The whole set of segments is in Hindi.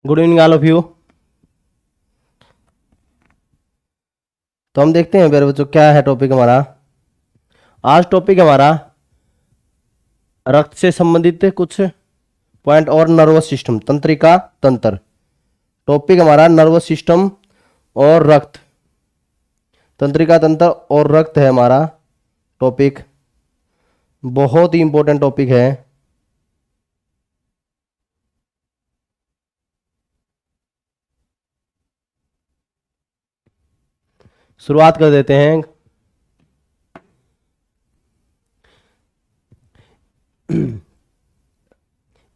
Good evening all of you. तो हम देखते हैं मेरे बच्चों क्या है टॉपिक हमारा। आज टॉपिक हमारा रक्त से संबंधित कुछ पॉइंट और नर्वस सिस्टम, तंत्रिका तंत्र। टॉपिक हमारा नर्वस सिस्टम और रक्त, तंत्रिका तंत्र और रक्त है हमारा टॉपिक। बहुत ही इंपॉर्टेंट टॉपिक है। शुरुआत कर देते हैं।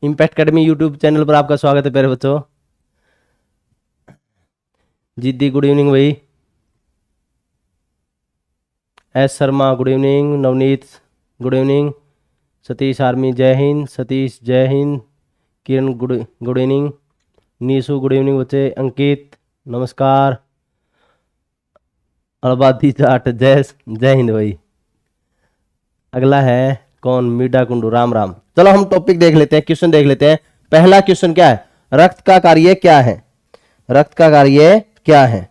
इम्पैक्ट एकेडमी यूट्यूब चैनल पर आपका स्वागत है प्यारे बच्चों। जिद्दी गुड इवनिंग भाई। S Sharma good evening. Navneet good evening. Satish army जय हिंद। सतीश जय हिंद। किरण good evening. Nishu good evening बच्चे। अंकित नमस्कार। अलबादी जाट जय हिंद भाई। अगला है कौन? मीडा कुंडू राम राम। चलो हम टॉपिक देख लेते हैं, क्वेश्चन देख लेते हैं। पहला क्वेश्चन क्या है? रक्त का कार्य क्या है? रक्त का कार्य क्या है?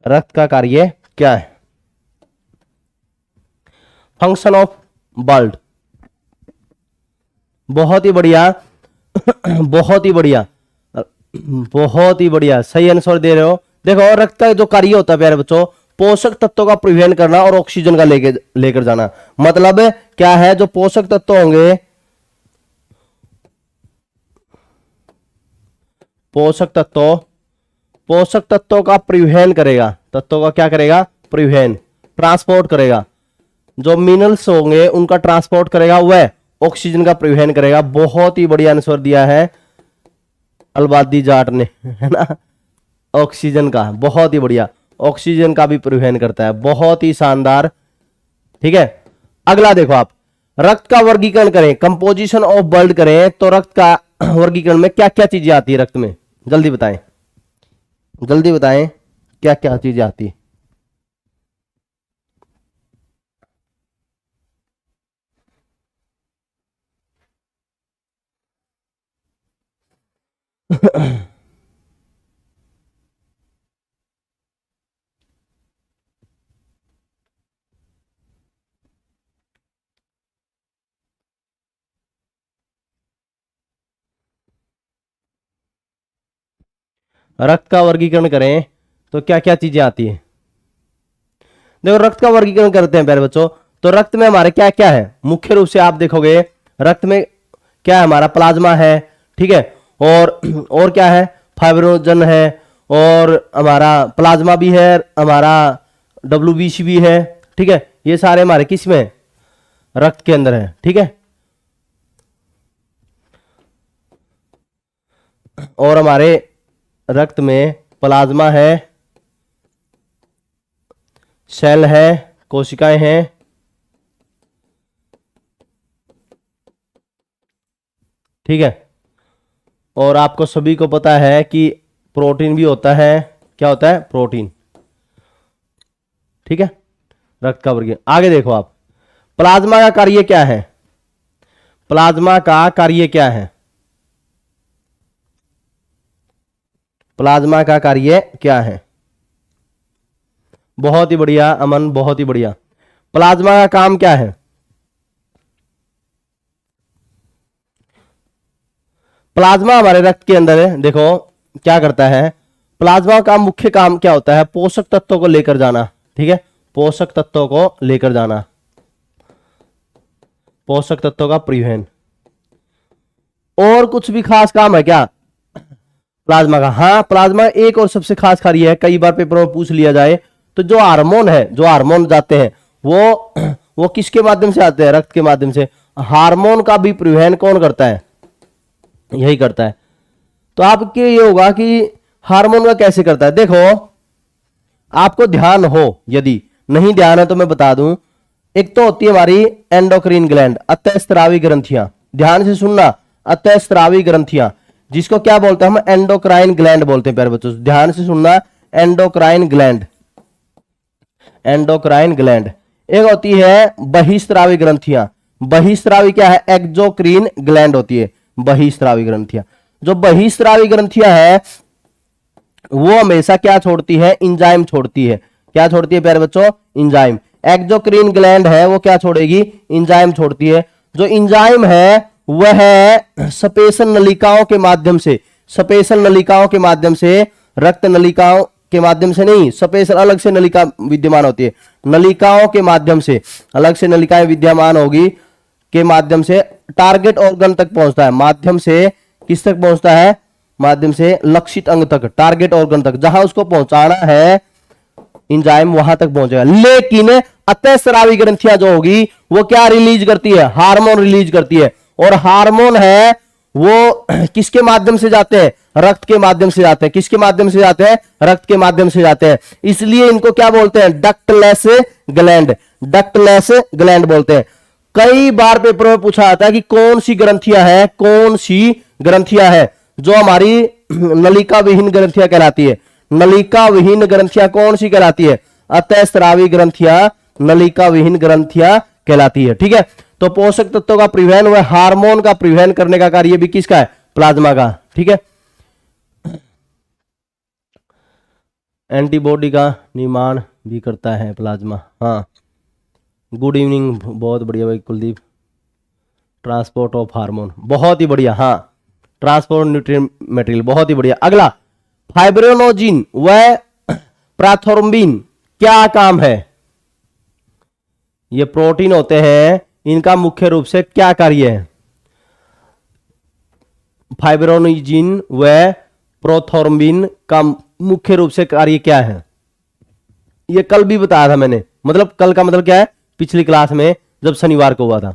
रक्त का कार्य क्या है? Function of blood. बहुत ही बढ़िया बहुत ही बढ़िया बहुत ही बढ़िया, सही आंसर दे रहे हो। देखो रक्त का जो कार्य होता है प्यारे बच्चों, पोषक तत्वों का परिवहन करना और ऑक्सीजन का लेकर जाना। मतलब क्या है? जो पोषक तत्व होंगे, पोषक तत्वों का परिवहन करेगा। तत्वों का क्या करेगा? परिवहन, ट्रांसपोर्ट करेगा। जो मिनरल्स होंगे उनका ट्रांसपोर्ट करेगा, वह ऑक्सीजन का परिवहन करेगा। बहुत ही बढ़िया आंसर दिया है अलबादी जाट ने, है ना। ऑक्सीजन का, बहुत ही बढ़िया, ऑक्सीजन का भी परिवहन करता है। बहुत ही शानदार। ठीक है, अगला देखो आप। रक्त का वर्गीकरण करें, कंपोजिशन ऑफ ब्लड करें तो रक्त का वर्गीकरण में क्या क्या चीजें आती है रक्त में? जल्दी बताएं, जल्दी बताएं क्या क्या चीजें आती है। रक्त का वर्गीकरण करें तो क्या क्या चीजें आती है? देखो रक्त का वर्गीकरण करते हैं प्यारे बच्चों, तो रक्त में हमारे क्या क्या है? मुख्य रूप से आप देखोगे रक्त में क्या है? हमारा प्लाज्मा है, ठीक है, और क्या है? फाइब्रोजन है, और हमारा प्लाज्मा भी है, हमारा डब्ल्यूबीसी भी है। ठीक है, ये सारे हमारे किस में? रक्त के अंदर है। ठीक है, और हमारे रक्त में प्लाज्मा है, सेल है, कोशिकाएं हैं। ठीक है, और आपको सभी को पता है कि प्रोटीन भी होता है। क्या होता है? प्रोटीन। ठीक है, रक्त का वर्गीकरण। आगे देखो आप, प्लाज्मा का कार्य क्या है? प्लाज्मा का कार्य क्या है? प्लाज्मा का कार्य क्या है? बहुत ही बढ़िया अमन, बहुत ही बढ़िया। प्लाज्मा का काम क्या है? प्लाज्मा हमारे रक्त के अंदर है, देखो क्या करता है। प्लाज्मा का मुख्य काम क्या होता है? पोषक तत्वों को लेकर जाना। ठीक है, पोषक तत्वों को लेकर जाना, पोषक तत्वों का परिवहन। और कुछ भी खास काम है क्या प्लाज्मा का? हाँ, प्लाज्मा एक और सबसे खास कार्य है, कई बार पेपर में पूछ लिया जाए, तो जो हार्मोन है, जो हार्मोन जाते हैं वो वो किसके माध्यम से आते हैं? रक्त के माध्यम से। हार्मोन का भी परिवहन कौन करता है? यही करता है। तो आपके ये होगा कि हार्मोन का कैसे करता है। देखो, आपको ध्यान हो, यदि नहीं ध्यान है तो मैं बता दूं। एक तो होती है हमारी एंडोक्रीन ग्लैंड, अतःस्रावी ग्रंथियां। ध्यान से सुनना, अतःस्रावी ग्रंथियां, जिसको क्या बोलते हैं हम? एंडोक्राइन ग्लैंड बोलते हैं प्यारे बच्चों। ध्यान से सुनना, एंडोक्राइन ग्लैंड, एंडोक्राइन ग्लैंड। एक होती है बहिस्रावी ग्रंथियां। बहिस्रावी क्या है? एक्सोक्रीन ग्लैंड होती है बहिस्रावी ग्रंथियां। जो बहिस्रावी ग्रंथियां है वो हमेशा क्या छोड़ती है? इंजाइम छोड़ती है। क्या छोड़ती है प्यारे बच्चों? इंजाइम। एक्सोक्रीन ग्लैंड है वो क्या छोड़ेगी? इंजाइम छोड़ती है। जो इंजाइम है वह है सपेशन नलिकाओं के माध्यम से, सपेशन नलिकाओं के माध्यम से, रक्त नलिकाओं के माध्यम से नहीं, सपेशन अलग से नलिका विद्यमान होती है, नलिकाओं के माध्यम से, अलग से नलिकाएं विद्यमान होगी, के माध्यम से टारगेट ऑर्गन तक पहुंचता है। माध्यम से किस तक पहुंचता है? माध्यम से लक्षित अंग तक, टारगेट ऑर्गन तक, जहां उसको पहुंचाना है इंजाइम वहां तक पहुंचेगा। लेकिन अतःस्रावी ग्रंथियां जो होगी वो क्या रिलीज करती है? हार्मोन रिलीज करती है। और हार्मोन है वो किसके माध्यम से जाते हैं? रक्त के माध्यम से जाते हैं। किसके माध्यम से जाते हैं? रक्त के माध्यम से जाते हैं। इसलिए इनको क्या बोलते हैं? डक्टलेस ग्लैंड, डक्टलेस ग्लैंड बोलते हैं। कई बार पेपर में पूछा जाता है कि कौन सी ग्रंथियां है, कौन सी ग्रंथियां है जो हमारी नलिका विहीन ग्रंथियां कहलाती है। नलिका विहीन ग्रंथियां कौन सी कहलाती है? अतःस्रावी ग्रंथियां नलिका विहीन ग्रंथियां कहलाती है। ठीक है, तो पोषक तत्वों का परिवहन व हार्मोन का परिवहन करने का कार्य भी किसका है? प्लाज्मा का। ठीक है, एंटीबॉडी का निर्माण भी करता है प्लाज्मा। हाँ, गुड इवनिंग, बहुत बढ़िया भाई कुलदीप। ट्रांसपोर्ट ऑफ हार्मोन, बहुत ही बढ़िया। हाँ, ट्रांसपोर्ट न्यूट्रिएंट मटेरियल, बहुत ही बढ़िया। अगला, फाइब्रोनोजिन व प्राथोर्बिन क्या काम है? ये प्रोटीन होते हैं, इनका मुख्य रूप से क्या कार्य है? फाइब्रोनोजिन व प्रोथोर्बिन का मुख्य रूप से कार्य क्या है? ये कल भी बताया था मैंने। मतलब कल का मतलब क्या है? पिछली क्लास में जब शनिवार को हुआ था।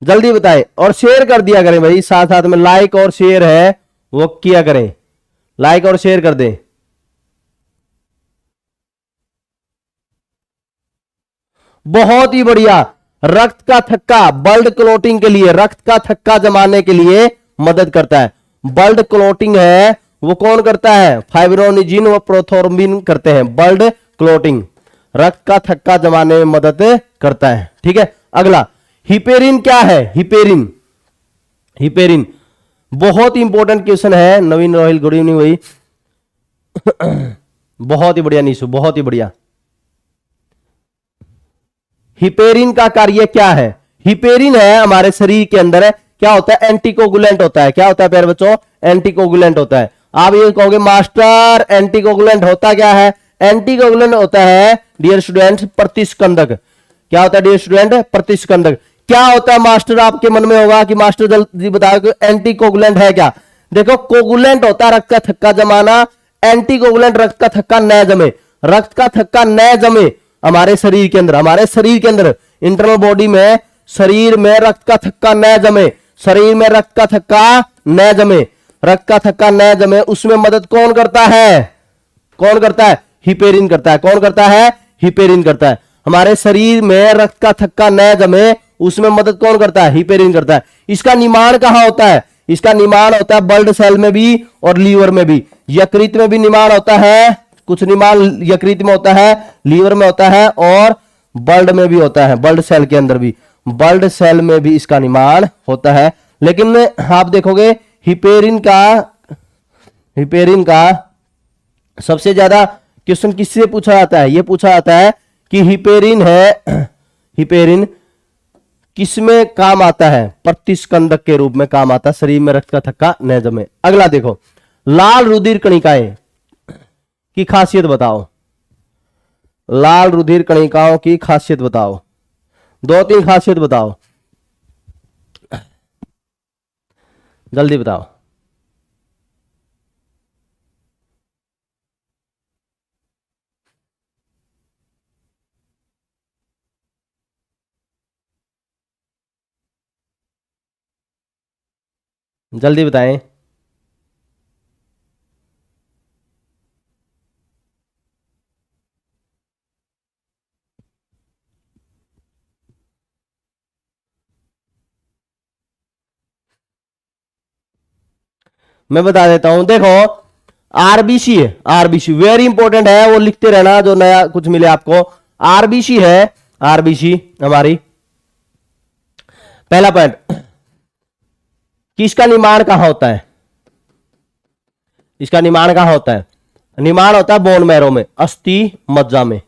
जल्दी बताएं और शेयर कर दिया करें भाई, साथ साथ में लाइक और शेयर है वो किया करें, लाइक और शेयर कर दें। बहुत ही बढ़िया। रक्त का थक्का, ब्लड क्लोटिंग के लिए, रक्त का थक्का जमाने के लिए मदद करता है। ब्लड क्लोटिंग है वो कौन करता है? फाइब्रोनिजिन व प्रोथोर्बिन करते हैं ब्लड क्लोटिंग, रक्त का थक्का जमाने में मदद करता है। ठीक है, अगला, हिपेरिन क्या है? हिपेरिन, हिपेरिन बहुत ही इंपॉर्टेंट क्वेश्चन है। नवीन रोहिल, गुड इवनिंग भाई। बहुत ही बढ़िया निशु, बहुत ही बढ़िया। हिपेरिन का कार्य क्या है? हिपेरिन है हमारे शरीर के अंदर है, क्या होता है? एंटीकोगुलेंट होता है। क्या होता है प्यारे बच्चों? एंटीकोगुलेंट होता है। आप ये कहोगे मास्टर एंटीकोगुलेंट होता क्या है? एंटीकोगुलेंट होता है डियर स्टूडेंट प्रतिस्कंदक। क्या होता है डियर स्टूडेंट? प्रतिस्कंदक। क्या होता है मास्टर? आपके मन में होगा कि मास्टर जल्दी बताओ कि एंटीकोगुलेंट है क्या? देखो, कोगुलेंट होता है रक्त का थक्का जमाना, एंटीकोगुलेंट रक्त का थक्का न जमे। रक्त का थक्का न जमे हमारे शरीर के अंदर, हमारे शरीर के अंदर इंटरनल बॉडी में, शरीर में रक्त का थक्का न जमे, शरीर में रक्त का थक्का न जमे, रक्त का थक्का न जमे, उसमें मदद कौन करता है? कौन करता है? हिपेरिन करता है। कौन करता है? हिपेरिन करता है। हमारे शरीर में रक्त का थक्का न जमे उसमें मदद कौन करता है? हिपेरिन करता है। इसका निर्माण कहां होता है? इसका निर्माण होता है ब्लड सेल में भी और लीवर में भी। यकृत में भी निर्माण होता है, कुछ निर्माण यकृत में होता है, लीवर में होता है और ब्लड में भी होता है, ब्लड सेल के अंदर भी, ब्लड सेल में भी इसका निर्माण होता है। लेकिन आप देखोगे हिपेरिन का, हिपेरिन का सबसे ज्यादा क्वेश्चन किससे पूछा जाता है? यह पूछा जाता है कि हिपेरिन है, हिपेरिन किसमें काम आता है? प्रतिस्कंदक के रूप में काम आता है, शरीर में रक्त का थक्का न जमे। अगला देखो, लाल रुधिर कणिकाएं की खासियत बताओ। लाल रुधिर कणिकाओं की खासियत बताओ, दो तीन खासियत बताओ, जल्दी बताओ। जल्दी बताएं। मैं बता देता हूं, देखो आरबीसी है, आरबीसी वेरी इंपॉर्टेंट है, वो लिखते रहना जो नया कुछ मिले आपको। आरबीसी है, आरबीसी हमारी पहला पॉइंट, किसका निर्माण कहां होता है? इसका निर्माण कहां होता है? निर्माण होता है बोन मैरो में, अस्थि मज्जा में।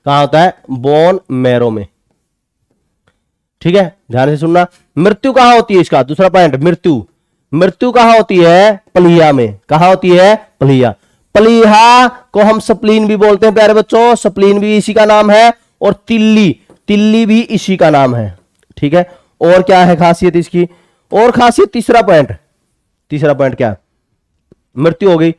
कहां होता है? बोन मैरो में। ठीक है, ध्यान से सुनना। मृत्यु कहां होती है? इसका दूसरा पॉइंट, मृत्यु। मृत्यु कहां होती है? प्लीहा में। कहां होती है? प्लीहा। प्लीहा को हम स्प्लीन भी बोलते हैं प्यारे बच्चों, स्प्लीन भी इसी का नाम है, और तिल्ली, तिल्ली भी इसी का नाम है। ठीक है, और क्या है खासियत इसकी? और खासियत तीसरा पॉइंट, तीसरा पॉइंट क्या है? मृत्यु हो गई।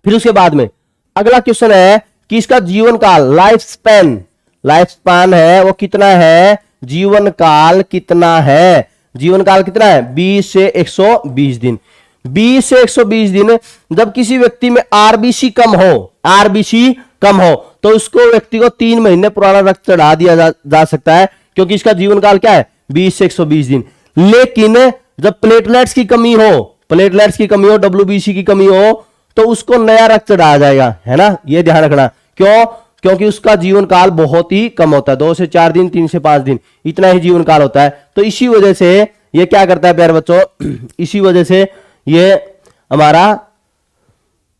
फिर उसके बाद में अगला क्वेश्चन है कि इसका जीवन काल, लाइफ स्पैन, लाइफ स्पैन है वो कितना है? जीवन काल कितना है? जीवन काल कितना है? 20 से 120 दिन। 20 से 120 दिन। जब किसी व्यक्ति में आरबीसी कम हो, आरबीसी कम हो, तो उसको व्यक्ति को 3 महीने पुराना रक्त चढ़ा दिया जा सकता है, क्योंकि इसका जीवन काल क्या है? 20 से 120 दिन। लेकिन जब प्लेटलेट्स की कमी हो, प्लेटलेट्स की कमी हो, डब्ल्यूबीसी की कमी हो, तो उसको नया रक्त चढ़ाया जाएगा, है ना, ये ध्यान रखना। क्यों? क्योंकि उसका जीवन काल बहुत ही कम होता है, 2 से 4 दिन, 3 से 5 दिन, इतना ही जीवन काल होता है। तो इसी वजह से ये क्या करता है प्यारे बच्चों, इसी वजह से ये हमारा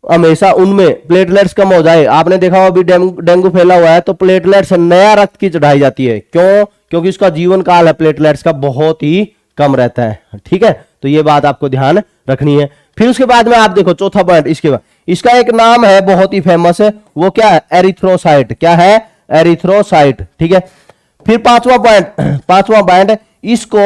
हमेशा उनमें प्लेटलेट्स कम हो जाए। आपने देखा हो अभी डेंगू फैला हुआ है, तो प्लेटलेट्स नया रक्त की चढ़ाई जाती है। क्यों? क्योंकि उसका जीवन काल है प्लेटलेट्स का बहुत ही कम रहता है। ठीक है, तो ये बात आपको ध्यान रखनी है। फिर उसके बाद में आप देखो चौथा पॉइंट, इसके बाद इसका एक नाम है बहुत ही फेमस है, वो क्या है? एरिथ्रोसाइट। क्या है? एरिथ्रोसाइट। ठीक है, फिर पांचवा पॉइंट, पांचवा पॉइंट, इसको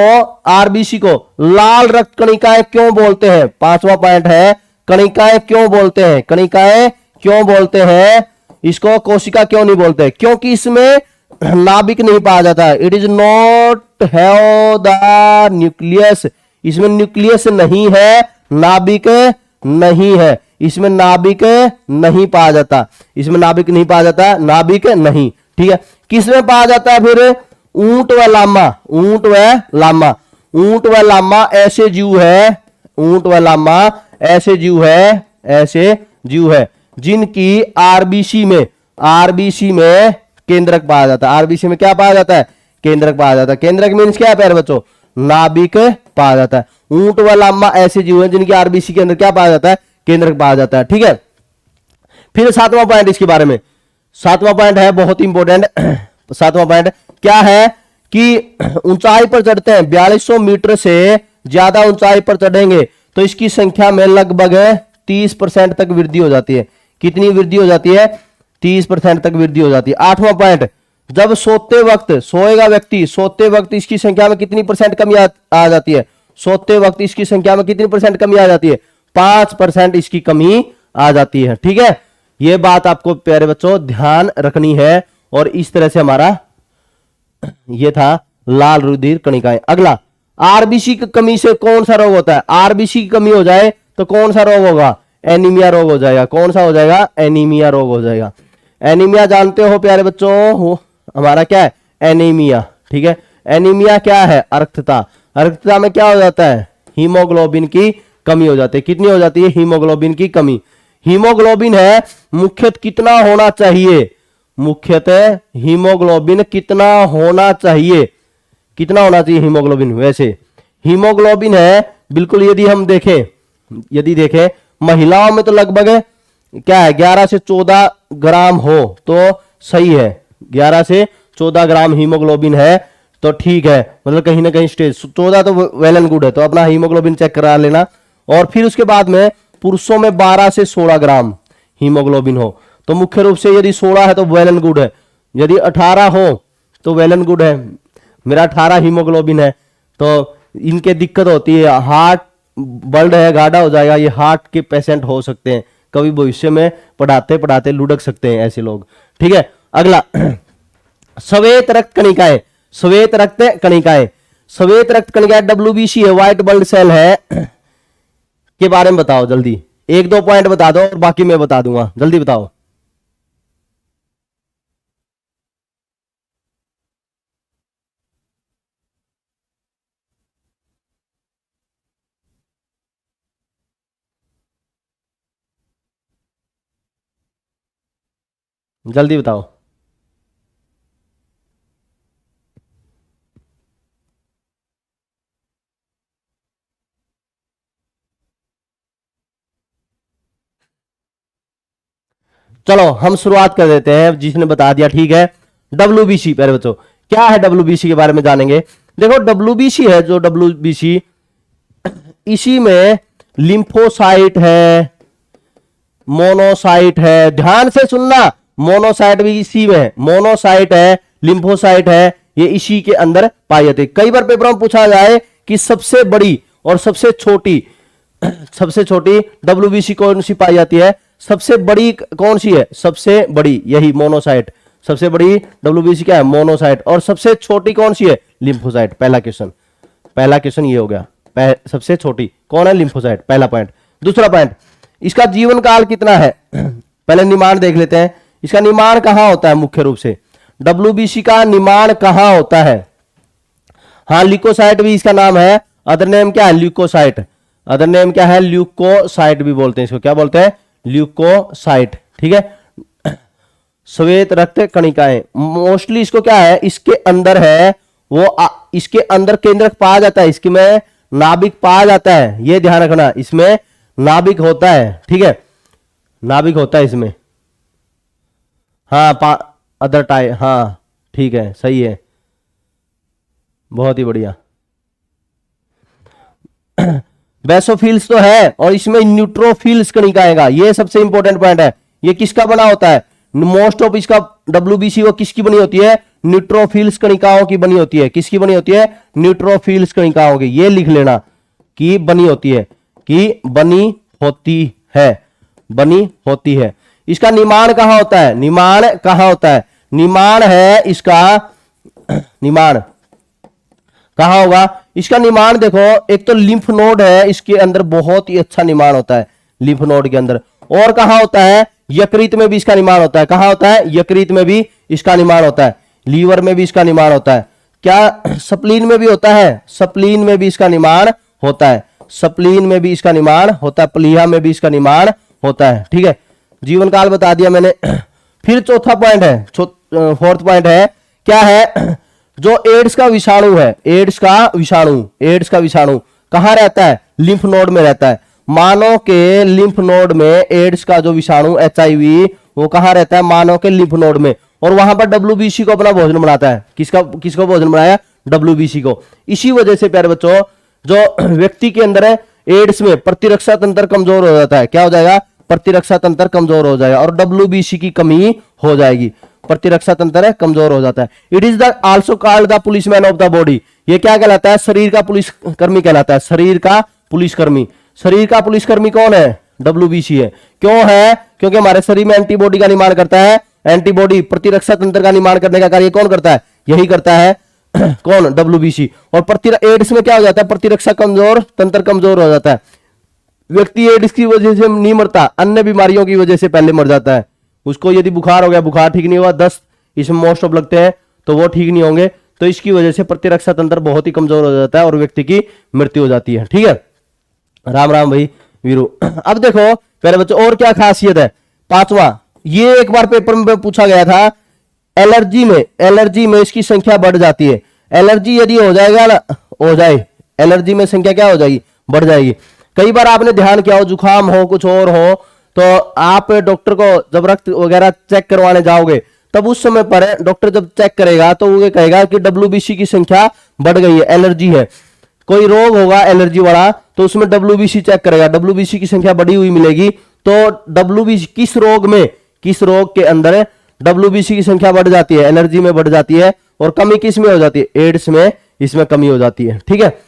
आरबीसी को लाल रक्त कणिकाएं क्यों बोलते हैं? पांचवा पॉइंट है कणिकाएं क्यों बोलते हैं? कणिकाएं क्यों बोलते हैं? इसको कोशिका क्यों नहीं बोलते? क्योंकि इसमें नाभिक नहीं पाया जाता है। It is not have the nucleus, इसमें न्यूक्लियस नहीं है, नाभिक नहीं है, इसमें नाभिक नहीं पाया जाता, इसमें नाभिक नहीं पाया जाता, नाभिक नहीं। ठीक है, किसमें पाया जाता है फिर? ऊंट व लामा, ऊंट व लामा। ऊंट व लामा ऐसे जीव है, ऊंट व लामा ऐसे जीव है, ऐसे जीव है जिनकी आरबीसी में, आरबीसी में केंद्रक पाया जाता है। आरबीसी में क्या पाया जाता है? केंद्रक पाया जाता है। केंद्रक मीन्स क्या है प्यारे बच्चों? नाभिक पाया जाता है। ऊंट व लामा ऐसे जीव हैं जिनकी आरबीसी के अंदर क्या पाया जाता है? केंद्रक पाया जाता है। ठीक है, फिर सातवां पॉइंट इसके बारे में, सातवां पॉइंट है बहुत ही इंपॉर्टेंट। सातवां पॉइंट क्या है कि ऊंचाई पर चढ़ते हैं, 4200 मीटर से ज्यादा ऊंचाई पर चढ़ेंगे तो इसकी संख्या में लगभग 30% तक वृद्धि हो जाती है। कितनी वृद्धि हो जाती है? 30% तक वृद्धि हो जाती है। आठवां पॉइंट, जब सोते वक्त, सोएगा व्यक्ति, सोते वक्त इसकी संख्या में कितनी परसेंट कमी आ जाती है? सोते वक्त इसकी संख्या में कितनी परसेंट कमी आ जाती है? 5% इसकी कमी आ जाती है। ठीक है, यह बात आपको प्यारे बच्चों ध्यान रखनी है। और इस तरह से हमारा यह था लाल रुधिर कणिकाएं। अगला, आरबीसी की कमी से कौन सा रोग होता है? आरबीसी की कमी हो जाए तो कौन सा रोग होगा? एनीमिया रोग हो जाएगा। कौन सा हो जाएगा? एनीमिया रोग हो जाएगा। एनीमिया जानते हो प्यारे बच्चों, हो हमारा क्या है? एनीमिया। ठीक है, एनीमिया क्या है? अरक्तता। अरक्तता में क्या हो जाता है? हीमोग्लोबिन की कमी हो जाती है। कितनी हो जाती है? हीमोग्लोबिन की कमी। हीमोग्लोबिन है मुख्यतः कितना होना चाहिए? मुख्यतः हीमोग्लोबिन कितना होना चाहिए? कितना होना चाहिए हीमोग्लोबिन? वैसे हीमोग्लोबिन है बिल्कुल, यदि हम देखें, यदि देखें महिलाओं में तो लगभग क्या है? 11 से 14 ग्राम हो तो सही है। 11 से 14 ग्राम हीमोग्लोबिन है तो ठीक है, मतलब कहीं ना कहीं स्टेज 14 तो वेल एंड गुड है। तो अपना हीमोग्लोबिन चेक करा लेना। और फिर उसके बाद में पुरुषों में 12 से 16 ग्राम हीमोग्लोबिन हो तो मुख्य रूप से यदि 16 है तो वेल एंड गुड है, यदि 18 हो तो वेल एंड गुड है। मेरा 18 हीमोग्लोबिन है तो इनके दिक्कत होती है, हार्ट बल्ड है, गाढ़ा हो जाएगा, ये हार्ट के पेशेंट हो सकते हैं, कभी भविष्य में पढ़ाते पढ़ाते लुढ़क सकते हैं ऐसे लोग। ठीक है, अगला, श्वेत रक्त कणिकाएं। श्वेत रक्त कणिकाएं, श्वेत रक्त कणिका डब्ल्यूबीसी है, व्हाइट ब्लड सेल है के बारे में बताओ जल्दी, एक दो पॉइंट बता दो और बाकी मैं बता दूंगा, जल्दी बताओ। जल्दी बताओ। चलो हम शुरुआत कर देते हैं, जिसने बता दिया ठीक है। डब्ल्यूबीसी, पहले बच्चों क्या है डब्ल्यूबीसी के बारे में जानेंगे। देखो डब्ल्यूबीसी है, जो डब्ल्यूबीसी, इसी में लिम्फोसाइट है, मोनोसाइट है, ध्यान से सुनना, मोनोसाइट भी इसी में है, मोनोसाइट है, लिम्फोसाइट है, ये इसी के अंदर पाई जाती है। कई बार पेपर में पूछा जाए कि सबसे बड़ी और सबसे छोटी डब्ल्यूबीसी कौन सी पाई जाती है, सबसे बड़ी कौन सी है, सबसे बड़ी यही मोनोसाइट, सबसे बड़ी डब्ल्यूबीसी क्या है, मोनोसाइट, और सबसे छोटी कौन सी है, लिम्फोसाइट। पहला क्वेश्चन ये हो गया, सबसे छोटी कौन है, लिम्फोसाइट, पहला पॉइंट। दूसरा पॉइंट, इसका जीवन काल कितना है, पहले निर्माण देख लेते हैं, इसका निर्माण कहां होता है, मुख्य रूप से डब्ल्यूबीसी का निर्माण कहां होता है। हाँ ल्यूकोसाइट भी इसका नाम है, अदर नेम क्या है, ल्यूकोसाइट, अदर नेम क्या है, ल्यूकोसाइट भी बोलते हैं इसको, क्या बोलते हैं, ल्यूकोसाइट, ठीक है। श्वेत रक्त कणिकाएं, मोस्टली इसको क्या है, इसके अंदर है वो इसके अंदर केंद्रक पाया जाता है, इसके में नाभिक पाया जाता है, ये ध्यान रखना, इसमें नाभिक होता है, ठीक है, नाभिक होता है इसमें। हाँ अदर टाइप, हाँ ठीक है, सही है, बहुत ही बढ़िया। बेसोफिल्स तो है, और इसमें न्यूट्रोफिल्स कणिकाएं का, ये सबसे इंपॉर्टेंट पॉइंट है। ये किसका बना होता है, मोस्ट ऑफ इसका डब्ल्यूबीसी वो किसकी बनी होती है, न्यूट्रोफिल्स कणिकाओं की बनी होती है। किसकी बनी होती है, न्यूट्रोफिल्स कणिकाओं की, ये लिख लेना कि बनी होती है, कि बनी होती है। इसका निर्माण कहां होता है, निर्माण कहां होता है, निर्माण है इसका, निर्माण कहां होगा, इसका निर्माण देखो, एक तो लिम्फ नोड है, इसके अंदर बहुत ही अच्छा निर्माण होता है, लिम्फ नोड के अंदर। और कहां होता है, यकृत में भी इसका निर्माण होता है। कहां होता है, यकृत में भी इसका निर्माण होता है, लीवर में भी इसका निर्माण होता है। क्या स्प्लीन में भी होता है, स्प्लीन में भी इसका निर्माण होता है, स्प्लीन में भी इसका निर्माण होता है, प्लीहा में भी इसका निर्माण होता है, ठीक है। जीवन काल बता दिया मैंने। फिर चौथा पॉइंट है, फोर्थ पॉइंट है, क्या है, जो एड्स का विषाणु है, एड्स का विषाणु कहां रहता है, लिम्फ नोड में रहता है। मानव के लिम्फ नोड में एड्स का जो विषाणु एचआईवी, वो कहां रहता है, मानव के लिम्फ नोड में, और वहां पर डब्ल्यूबीसी को अपना भोजन बनाता है। किसको भोजन बनाया, डब्ल्यूबीसी को। इसी वजह से प्यारे बच्चों, जो व्यक्ति के अंदर है एड्स में प्रतिरक्षा तंत्र कमजोर हो जाता है, क्या हो जाएगा, प्रतिरक्षा तंत्र कमजोर हो जाएगा, और डब्ल्यूबीसी की कमी हो जाएगी, प्रतिरक्षा तंत्र कमजोर हो जाता है। It is the also called the policeman of the body, ये क्या कहलाता है, शरीर का पुलिसकर्मी कहलाता है, शरीर का पुलिसकर्मी। शरीर का पुलिसकर्मी कौन है, डब्ल्यूबीसी है। क्यों है, क्योंकि हमारे शरीर में एंटीबॉडी का निर्माण करता है, एंटीबॉडी प्रतिरक्षा तंत्र का निर्माण करने का कार्य कौन करता है, यही करता है कौन, डब्ल्यूबीसी। और एड्स में क्या हो जाता है, प्रतिरक्षा कमजोर, तंत्र कमजोर हो जाता है। व्यक्ति एड्स की वजह से नहीं मरता, अन्य बीमारियों की वजह से पहले मर जाता है। उसको यदि बुखार हो गया, बुखार ठीक नहीं हुआ, 10 इसमें मोस्ट ऑफ लगते हैं, तो वो ठीक नहीं होंगे, तो इसकी वजह से प्रतिरक्षा तंत्र बहुत ही कमजोर हो जाता है और व्यक्ति की मृत्यु हो जाती है, ठीक है। राम राम भाई वीरू। अब देखो पहले बच्चों, और क्या खासियत है, पांचवा, ये एक बार पेपर में पूछा गया था, एलर्जी में इसकी संख्या बढ़ जाती है। एलर्जी यदि हो जाएगा ना, हो जाए, एलर्जी में संख्या क्या हो जाएगी, बढ़ जाएगी। कई बार आपने ध्यान किया हो, जुकाम हो, कुछ और हो, तो आप डॉक्टर को जब रक्त वगैरह चेक करवाने जाओगे, तब उस समय पर डॉक्टर जब चेक करेगा तो वो कहेगा कि डब्ल्यूबीसी की संख्या बढ़ गई है, एलर्जी है। कोई रोग होगा एलर्जी वाला, तो उसमें डब्ल्यूबीसी चेक करेगा, डब्ल्यूबीसी की संख्या बढ़ी हुई मिलेगी, तो डब्ल्यूबीसी किस रोग के अंदर डब्ल्यूबीसी की संख्या बढ़ जाती है, एलर्जी में बढ़ जाती है, और कमी किस में हो जाती है, एड्स में, इसमें कमी हो जाती है, ठीक है।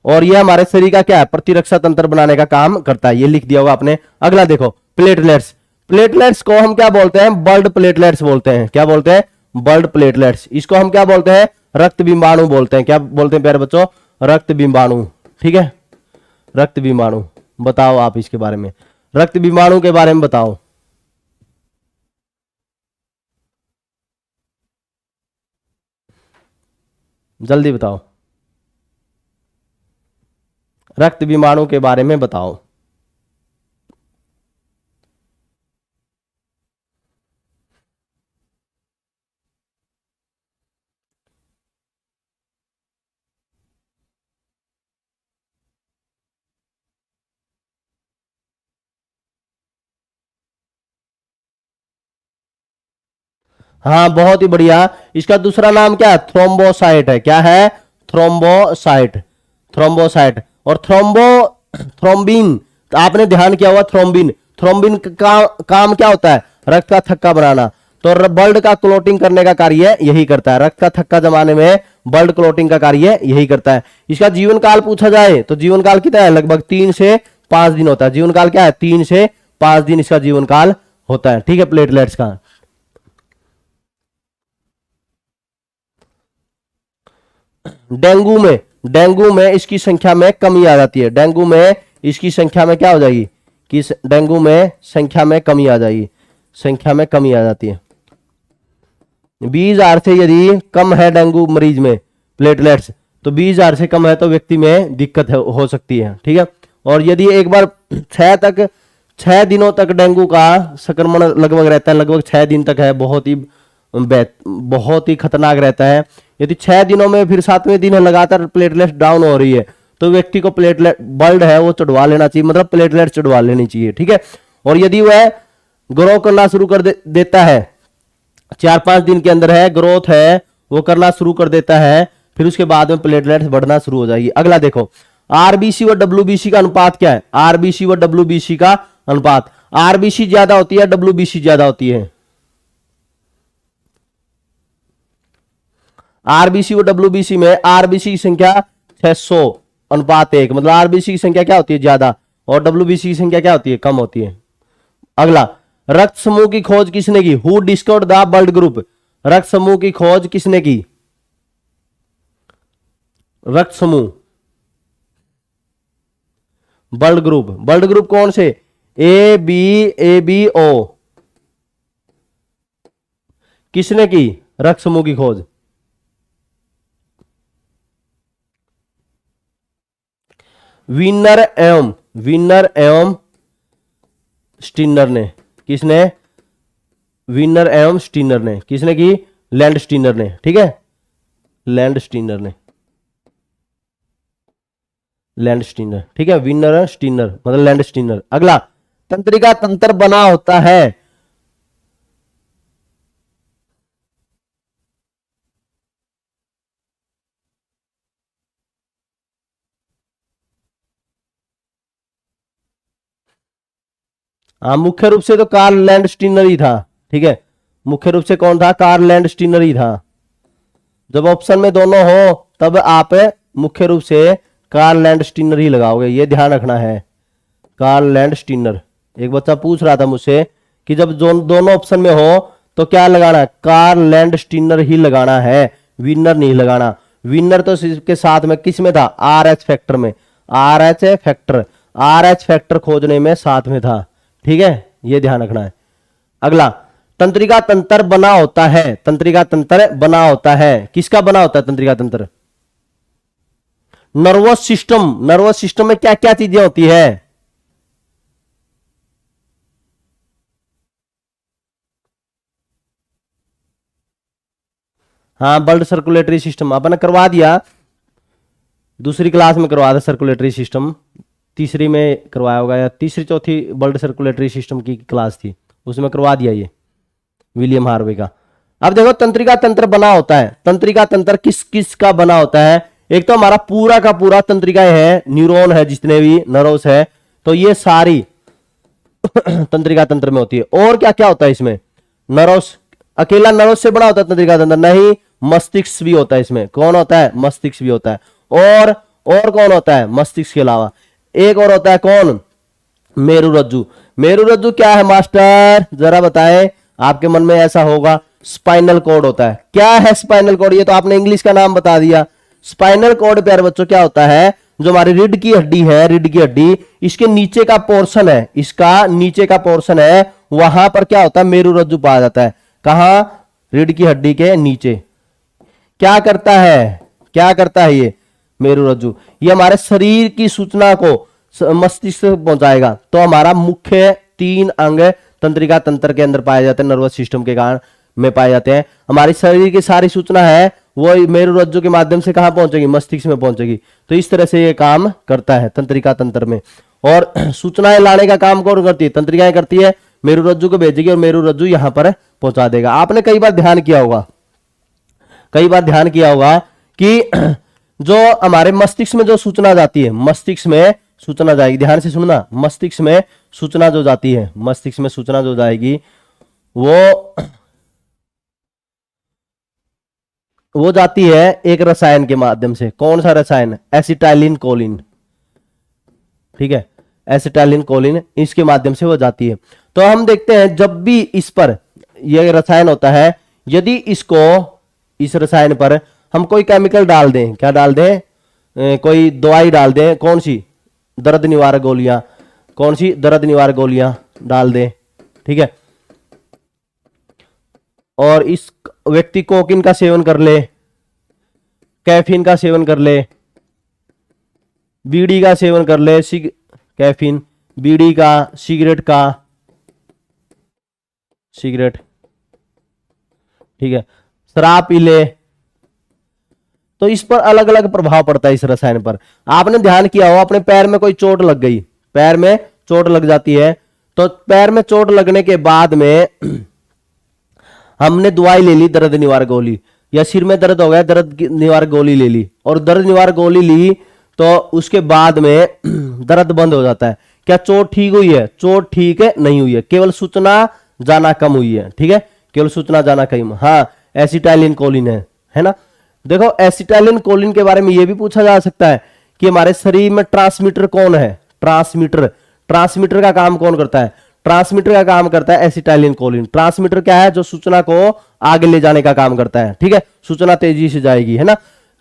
और ये हमारे शरीर का क्या है, प्रतिरक्षा तंत्र बनाने का काम करता है, ये लिख दिया होगा आपने। अगला देखो, प्लेटलेट्स। प्लेटलेट्स को हम क्या बोलते हैं, ब्लड प्लेटलेट्स बोलते हैं। क्या बोलते हैं, ब्लड प्लेटलेट्स, इसको हम क्या बोलते हैं, रक्त बिंबाणु बोलते हैं। क्या बोलते हैं प्यारे बच्चों, रक्त बिंबाणु। ठीक है, रक्त बिंबाणु। बताओ आप इसके बारे में, रक्त बिंबाणु के बारे में बताओ। जल्दी बताओ, रक्त बिंबाणु के बारे में बताओ। हाँ बहुत ही बढ़िया। इसका दूसरा नाम क्या है, थ्रोम्बोसाइट है। क्या है, थ्रोम्बोसाइट, थ्रोम्बोसाइट। और थ्रोम्बिन, तो आपने ध्यान किया हुआ, थ्रोम्बिन, थ्रोम्बिन का काम क्या होता है, रक्त का थक्का बनाना। तो ब्लड का क्लोटिंग करने का कार्य यही करता है, रक्त का थक्का जमाने में ब्लड क्लोटिंग का कार्य यही करता है। इसका जीवन काल पूछा जाए तो जीवन काल कितना है, लगभग 3 से 5 दिन होता है। जीवन काल क्या है, 3 से 5 दिन इसका जीवन काल होता है। ठीक है, प्लेटलेट्स का। डेंगू में इसकी संख्या में कमी आ जाती है। डेंगू में इसकी संख्या में क्या हो जाएगी, कि डेंगू में संख्या में कमी आ जाएगी, संख्या में कमी आ जाती है। 20,000 से यदि कम है डेंगू मरीज में प्लेटलेट्स, तो 20,000 से कम है तो व्यक्ति में दिक्कत हो सकती है। ठीक है, और यदि एक बार 6 दिनों तक डेंगू का संक्रमण लगभग रहता है, लगभग 6 दिन तक है, बहुत ही खतरनाक रहता है। यदि 6 दिनों में फिर 7वें दिन है लगातार प्लेटलेट्स डाउन हो रही है, तो व्यक्ति को प्लेटलेट ब्लड है वो चढ़वा लेना चाहिए, मतलब प्लेटलेट चढ़वा लेनी चाहिए। ठीक है, और यदि वह ग्रो करना शुरू कर देता है, 4-5 दिन के अंदर है ग्रोथ है वो करना शुरू कर देता है, फिर उसके बाद में प्लेटलेट्स बढ़ना शुरू हो जाएगी। अगला देखो, आरबीसी व डब्ल्यूबीसी का अनुपात क्या है, आरबीसी व डब्ल्यूबीसी का अनुपात। आरबीसी ज्यादा होती है, डब्ल्यूबीसी ज्यादा होती है। आरबीसी व डब्ल्यूबीसी में आरबीसी की संख्या 600 अनुपात 1, मतलब आरबीसी की संख्या क्या होती है, ज्यादा, और डब्ल्यूबीसी की संख्या क्या होती है, कम होती है। अगला, रक्त समूह की खोज किसने की, who discovered the blood group. रक्त समूह की खोज किसने की, रक्त समूह, ब्लड ग्रुप। ब्लड ग्रुप कौन से, ए बी ओ, किसने की रक्त समूह की खोज, विनर एवं स्टीनर ने। किसने, विनर एवं स्टीनर ने। किसने की, लैंड स्टीनर ने। ठीक है, लैंड स्टीनर ने, लैंड स्टीनर। ठीक है, विनर स्टीनर मतलब लैंड स्टीनर। अगला, तंत्रिका तंत्र बना होता है, हाँ मुख्य रूप से तो कार्ल लैंड स्टीनर ही था। ठीक है, मुख्य रूप से कौन था, कार्ल लैंड स्टीनर ही था। जब ऑप्शन में दोनों हो तब आप मुख्य रूप से कार्ल लैंड स्टीनर ही लगाओगे, ये ध्यान रखना है। Karl Landsteiner. एक बच्चा पूछ रहा था मुझसे कि जब दोनों ऑप्शन में हो तो क्या लगाना है, कार्ल लैंड स्टीनर ही लगाना है, विनर नहीं लगाना। विनर तो इसके साथ में किस में था, आरएच फैक्टर में, आरएच फैक्टर खोजने में साथ में था। ठीक है, ये ध्यान रखना है। अगला, तंत्रिका तंत्र बना होता है, तंत्रिका तंत्र बना होता है, किसका बना होता है तंत्रिका तंत्र, नर्वस सिस्टम। नर्वस सिस्टम में क्या क्या चीजें होती है, हाँ ब्लड सर्कुलेटरी सिस्टम आपने करवा दिया, दूसरी क्लास में करवा दिया सर्कुलेटरी सिस्टम, तीसरी में करवाया होगा या तीसरी चौथी ब्लड सर्कुलेटरी सिस्टम की क्लास थी उसमें करवा दिया ये विलियम हार्वे का। अब देखो तंत्रिका तंत्र बना होता है, तंत्रिका तंत्र किस किस का बना होता है, एक तो हमारा पूरा का पूरा तंत्रिकाएं है, न्यूरॉन है, जितने भी नर्व्स है, तो ये सारी तंत्रिका तंत्र में होती है। और क्या क्या होता है इसमें, नर्व्स, अकेला नर्व्स से बना होता है तंत्रिका तंत्र नहीं, मस्तिष्क भी होता है इसमें। कौन होता है, मस्तिष्क भी होता है। और कौन होता है मस्तिष्क के अलावा, एक और होता है कौन, मेरुरज्जु। मेरुरज्जु क्या है मास्टर, जरा बताएं, आपके मन में ऐसा होगा स्पाइनल कॉर्ड होता है। क्या है स्पाइनल कॉर्ड? ये तो आपने इंग्लिश का नाम बता दिया। स्पाइनल कॉर्ड प्यारे बच्चों क्या होता है? जो हमारी रीढ़ की हड्डी है, रीढ़ की हड्डी, इसके नीचे का पोर्शन है, इसका नीचे का पोर्शन है, वहां पर क्या होता है? मेरुरज्जु पाया जाता है। कहां? रीढ़ की हड्डी के नीचे। क्या करता है? क्या करता है ये मेरुरज्जु? ये हमारे शरीर की सूचना को मस्तिष्क तक पहुंचाएगा। तो हमारा मुख्य 3 अंग तंत्रिका तंत्र के अंदर पाए जाते हैं, नर्वस सिस्टम के कारण में पाए जाते हैं। हमारी शरीर की सारी सूचना है वो मेरुरज्जु के माध्यम से कहां पहुंचेगी? मस्तिष्क में पहुंचेगी। तो इस तरह से ये काम करता है तंत्रिका तंत्र में। और सूचनाएं लाने का काम कौन करती है? तंत्रिकाएं करती है। मेरुरज्जु को भेजेगी और मेरुरज्जु यहां पर पहुंचा देगा। आपने कई बार ध्यान किया होगा, कई बार ध्यान किया होगा कि जो हमारे मस्तिष्क में जो सूचना जाती है, मस्तिष्क में सूचना जाएगी, ध्यान से सुनना, मस्तिष्क में सूचना जो जाती है, मस्तिष्क में सूचना जो जाएगी वो जाती है एक रसायन के माध्यम से। कौन सा रसायन? Acetylcholine. ठीक है, एसिटाइलिन कोलिन, इसके माध्यम से वो जाती है। तो हम देखते हैं जब भी इस पर यह रसायन होता है, यदि इस रसायन पर हम कोई केमिकल डाल दें, क्या डाल दें? कोई दवाई डाल दें, कौन सी? दर्द निवारक गोलियां, कौन सी? दर्द निवारक गोलियां डाल दें। ठीक है, और इस व्यक्ति कोकीन का सेवन कर ले, कैफीन का सेवन कर ले, बीड़ी का सेवन कर ले, कैफीन, बीड़ी का, सिगरेट, ठीक है, शराब पी ले, तो इस पर अलग अलग प्रभाव पड़ता है इस रसायन पर। आपने ध्यान किया हो, अपने पैर में कोई चोट लग गई, पैर में चोट लग जाती है, तो पैर में चोट लगने के बाद में हमने दवाई ले ली, दर्द निवारक गोली, या सिर में दर्द हो गया, दर्द निवारक गोली ले ली, और दर्द निवारक गोली ली तो उसके बाद में दर्द बंद हो जाता है। क्या चोट ठीक हुई है? चोट ठीक है नहीं हुई है, केवल सूचना जाना कम हुई है। ठीक है, केवल सूचना जाना कम। हाँ, एसिटाइलिन कोलिन है ना। देखो, एसिटाइलिन कोलिन के बारे में यह भी पूछा जा सकता है कि हमारे शरीर में ट्रांसमीटर कौन है? ट्रांसमीटर का काम कौन करता है? ट्रांसमीटर का काम करता है एसिटाइलिन कोलिन। ट्रांसमीटर क्या है? जो सूचना को आगे ले जाने का काम करता है। ठीक है, सूचना तेजी से जाएगी, है ना।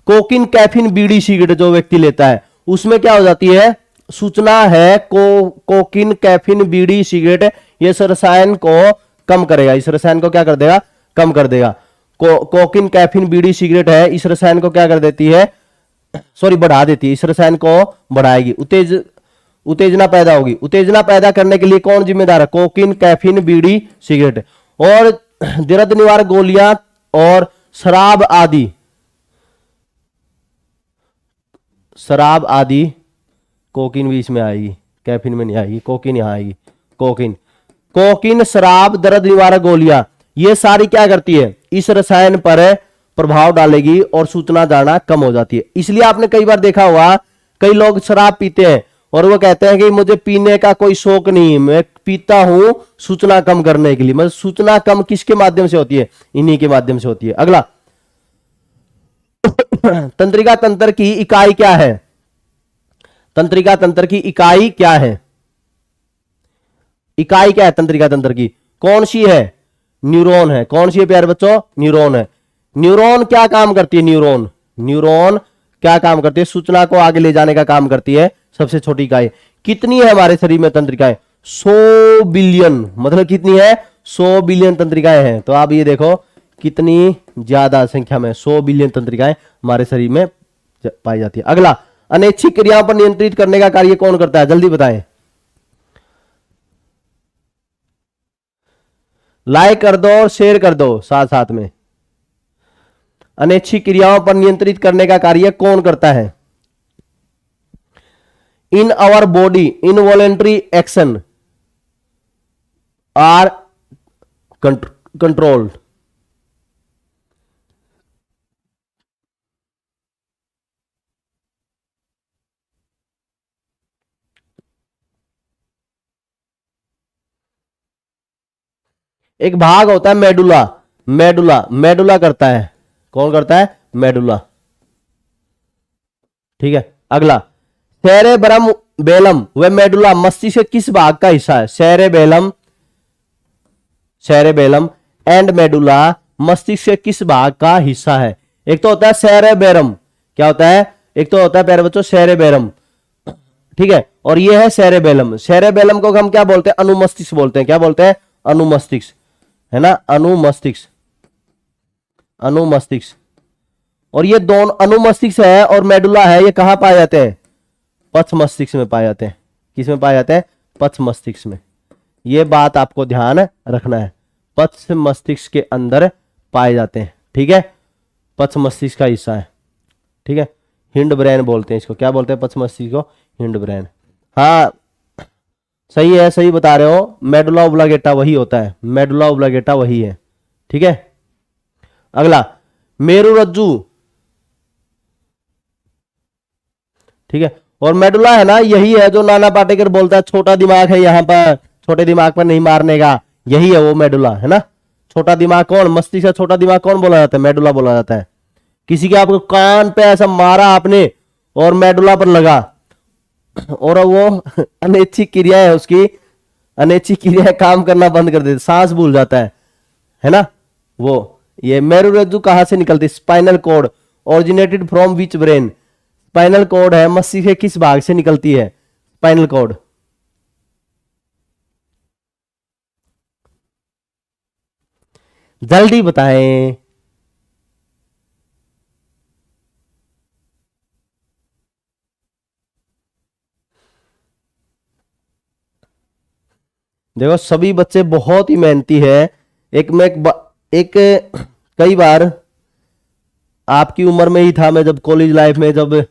कोकीन, कैफीन, बीड़ी, सिगरेट जो व्यक्ति लेता है उसमें क्या हो जाती है? सूचना है कोकीन, कैफीन, बीड़ी, सिगरेट, ये रसायन को कम करेगा। इस रसायन को क्या कर देगा? कम कर देगा। कोकीन, कैफीन, बीड़ी, सिगरेट है, इस रसायन को क्या कर देती है? बढ़ा देती है। इस रसायन को बढ़ाएगी, उत्तेजना पैदा होगी। उत्तेजना पैदा करने के लिए कौन जिम्मेदार है? कोकीन, कैफीन, बीड़ी, सिगरेट। और दर्द निवारक गोलियां और शराब आदि, कोकीन भी इसमें आएगी, कैफीन में नहीं आएगी, कोकीन यहां आएगी। कोकीन, शराब, दर्द निवारक गोलियां, ये सारी क्या करती है? इस रसायन पर प्रभाव डालेगी और सूचना जाना कम हो जाती है। इसलिए आपने कई बार देखा होगा, कई लोग शराब पीते हैं और वो कहते हैं कि मुझे पीने का कोई शौक नहीं, मैं पीता हूं सूचना कम करने के लिए। मतलब सूचना कम किसके माध्यम से होती है? इन्हीं के माध्यम से होती है। अगला, तंत्रिका तंत्र की इकाई क्या है? तंत्रिका तंत्र की इकाई क्या है? इकाई क्या है तंत्रिका तंत्र की? कौन सी है? न्यूरॉन है। कौन सी है प्यारे बच्चों? न्यूरॉन है। न्यूरॉन क्या काम करती है? न्यूरॉन क्या काम करती है? सूचना को आगे ले जाने का काम करती है। सबसे छोटी इकाई कितनी है हमारे शरीर में? तंत्रिकाएं 100 बिलियन। मतलब कितनी है? 100 बिलियन तंत्रिकाएं हैं। तो आप ये देखो कितनी ज्यादा संख्या में 100 बिलियन तंत्रिकाएं हमारे शरीर में पाई जाती है। अगला, अनैच्छिक क्रियाओं पर नियंत्रित करने का कार्य कौन करता है? जल्दी बताएं। लाइक कर दो और शेयर कर दो साथ साथ में। अनैच्छिक क्रियाओं पर नियंत्रित करने का कार्य कौन करता है? In our body involuntary action are controlled. एक भाग होता है मेडुला। मेडुला करता है। कौन करता है? मेडुला। ठीक है, अगला, सेरेब्रम बेलम व मेडुला मस्तिष्क के किस भाग का हिस्सा है? सेरेबेलम एंड मेडुला मस्तिष्क के किस भाग का हिस्सा है? एक तो होता है सेरेबेरम, क्या होता है? एक तो होता है प्यारे बच्चों सेरेबेरम, ठीक है, और ये है सेरेबेलम। सेरेबेलम को हम क्या बोलते हैं? अनुमस्तिष्क बोलते हैं। क्या बोलते हैं? अनुमस्तिष्क, है ना, अनुमस्तिष्क, अनुमस्तिष्क। और ये दोनों अनुमस्तिष्क है और मेडुला है, ये कहां पाए जाते हैं? पक्ष मस्तिष्क में पाए जाते हैं। किस में पाए जाते हैं? पक्ष मस्तिष्क में। ये बात आपको ध्यान रखना है, पक्ष मस्तिष्क के अंदर पाए जाते हैं, ठीक है, पक्ष मस्तिष्क का हिस्सा है, ठीक है। हिंड ब्रेन बोलते हैं इसको। क्या बोलते हैं? पक्ष मस्तिष्क को हिंड ब्रेन। हाँ सही है, सही बता रहे हो, मेडुला ओब्लांगेटा वही होता है, मेडुला ओब्लांगेटा वही है, ठीक है। अगला मेरुरज्जु, ठीक है, और मेडुला है ना, यही है जो नाना पाटेकर बोलता है छोटा दिमाग है यहाँ पर, छोटे दिमाग पर नहीं मारने का, यही है वो मेडुला, है ना। छोटा दिमाग कौन? मस्तिष्क का छोटा दिमाग कौन बोला जाता है? मेडुला बोला जाता है। किसी के आपको कान पे ऐसा मारा आपने और मेडुला पर लगा और वो अनैच्छिक क्रिया है, उसकी अनैच्छिक क्रिया काम करना बंद कर देती, सांस भूल जाता है ना वो। ये मेरुरज्जु कहां से निकलती? Spinal cord, originated from which brain? Spinal cord है, मस्तिष्क के किस भाग से निकलती है स्पाइनल कॉर्ड? जल्दी बताएं। देखो सभी बच्चे बहुत ही मेहनती है। एक कई बार आपकी उम्र में ही था, मैं जब कॉलेज लाइफ में जब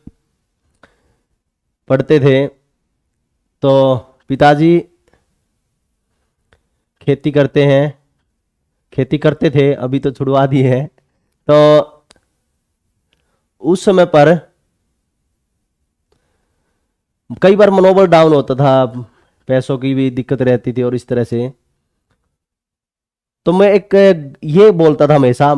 पढ़ते थे तो पिताजी खेती करते हैं, खेती करते थे, अभी तो छुड़वा दी है। तो उस समय पर कई बार मनोबल डाउन होता था, पैसों की भी दिक्कत रहती थी और इस तरह से। तो मैं एक ये बोलता था हमेशा,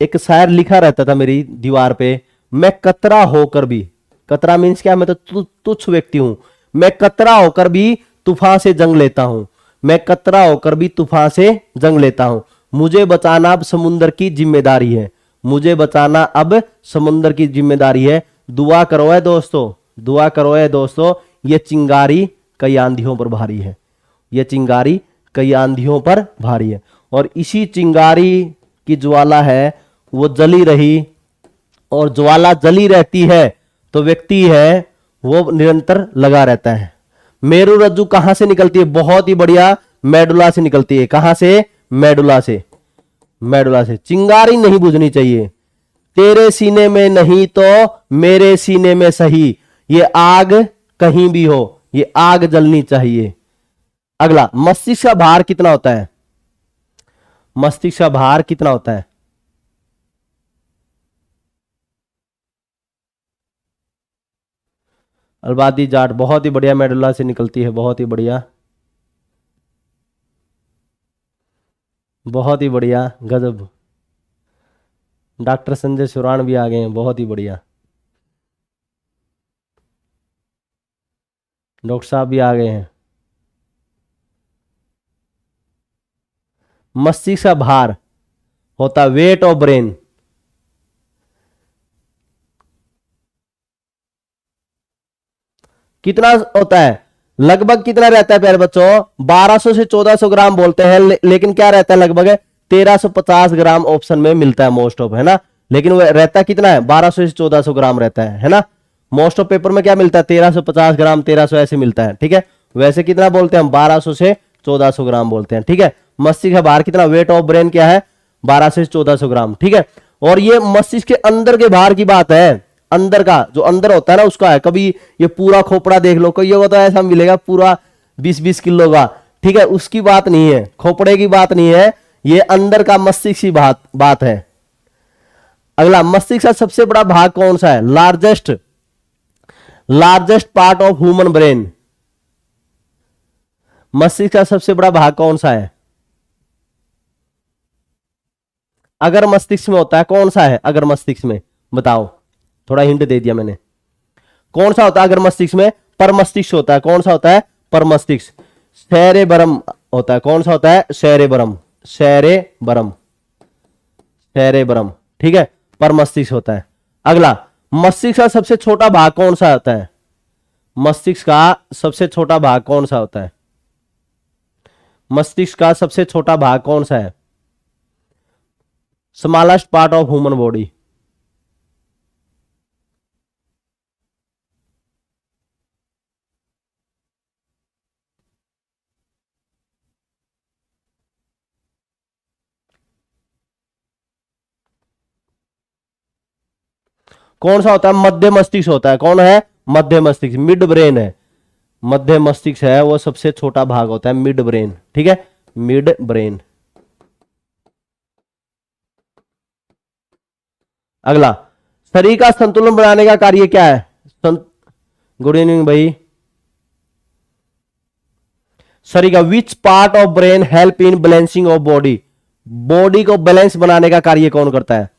एक शायर लिखा रहता था मेरी दीवार पे, मैं कतरा होकर भी, कतरा मीन्स क्या? मैं तो तुच्छ व्यक्ति हूं, मैं कतरा होकर भी तूफान से जंग लेता हूं, मैं कतरा होकर भी तूफान से जंग लेता हूं, मुझे बचाना अब समुद्र की जिम्मेदारी है, मुझे बचाना अब समुद्र की जिम्मेदारी है। दुआ करो है दोस्तों, दुआ करो है दोस्तों, ये चिंगारी कई आंधियों पर भारी है, ये चिंगारी कई आंधियों पर भारी है। और इसी चिंगारी की ज्वाला है वो जली रही, और ज्वाला जली रहती है तो व्यक्ति है वो निरंतर लगा रहता है। मेरुरज्जु कहां से निकलती है? बहुत ही बढ़िया, मेडुला से निकलती है। कहां से? मेडुला से, मेडुला से। चिंगारी नहीं बुझनी चाहिए, तेरे सीने में नहीं तो मेरे सीने में सही, ये आग कहीं भी हो, ये आग जलनी चाहिए। अगला, मस्तिष्क का भार कितना होता है? मस्तिष्क का भार कितना होता है? अलबादी जाट, बहुत ही बढ़िया, मेडुला से निकलती है, बहुत ही बढ़िया, बहुत ही बढ़िया, गजब। डॉक्टर संजय सुराण भी आ गए हैं, बहुत ही बढ़िया, डॉक्टर साहब भी आ गए हैं। मस्तिष्क का भार होता वेट ऑफ ब्रेन, कितना होता है? लगभग कितना रहता है प्यारे बच्चों? 1200 से 1400 ग्राम बोलते हैं, लेकिन क्या रहता है? लगभग 1350 ग्राम ऑप्शन में मिलता है मोस्ट ऑफ, है ना। लेकिन वो रहता कितना है? 1200 से 1400 ग्राम रहता है ना। मोस्ट ऑफ पेपर में क्या मिलता है? 1350 ग्राम, 1300 ऐसे मिलता है, ठीक है। वैसे कितना बोलते हैं हम? 1200 से 1400 ग्राम बोलते हैं, ठीक है। मस्तिष्क का भार कितना? वेट ऑफ ब्रेन क्या है? 1200 से 1400 ग्राम, ठीक है। और ये मस्तिष्क के अंदर के भार की बात है, अंदर का जो अंदर होता है ना उसका है। कभी ये पूरा खोपड़ा देख लो, कोई होगा तो ऐसा मिलेगा पूरा 20-20 किलो का, ठीक है, उसकी बात नहीं है, खोपड़े की बात नहीं है, ये अंदर का मस्तिष्क की बात है। अगला, मस्तिष्क का सबसे बड़ा भाग कौन सा है? Largest part of human brain, मस्तिष्क का सबसे बड़ा भाग कौन सा है? अगर मस्तिष्क में होता है कौन सा है? अगर मस्तिष्क में बताओ, थोड़ा हिंट दे दिया मैंने। कौन सा होता है अगर मस्तिष्क में? परमस्तिष्क होता है। कौन सा होता है? परमस्तिष्क। सेरेबरम होता है। कौन सा होता है? सेरेबरम, सेरेबरम, सेरेब्रम, ठीक है, पर मस्तिष्क होता है। अगला, मस्तिष्क का सबसे छोटा भाग कौन सा होता है? मस्तिष्क का सबसे छोटा भाग कौन सा होता है? मस्तिष्क का सबसे छोटा भाग कौन सा है? Smallest part of human body. कौन सा होता है? मध्य मस्तिष्क होता है। कौन है? मध्य मस्तिष्क, मिड ब्रेन है। मध्य मस्तिष्क है वो सबसे छोटा भाग होता है, मिड ब्रेन, ठीक है, मिड ब्रेन। अगला, शरीर का संतुलन बनाने का कार्य क्या है? गुड इवनिंग भाई। शरीर का विच part of brain help in balancing of body? Body को बैलेंस बनाने का कार्य कौन करता है?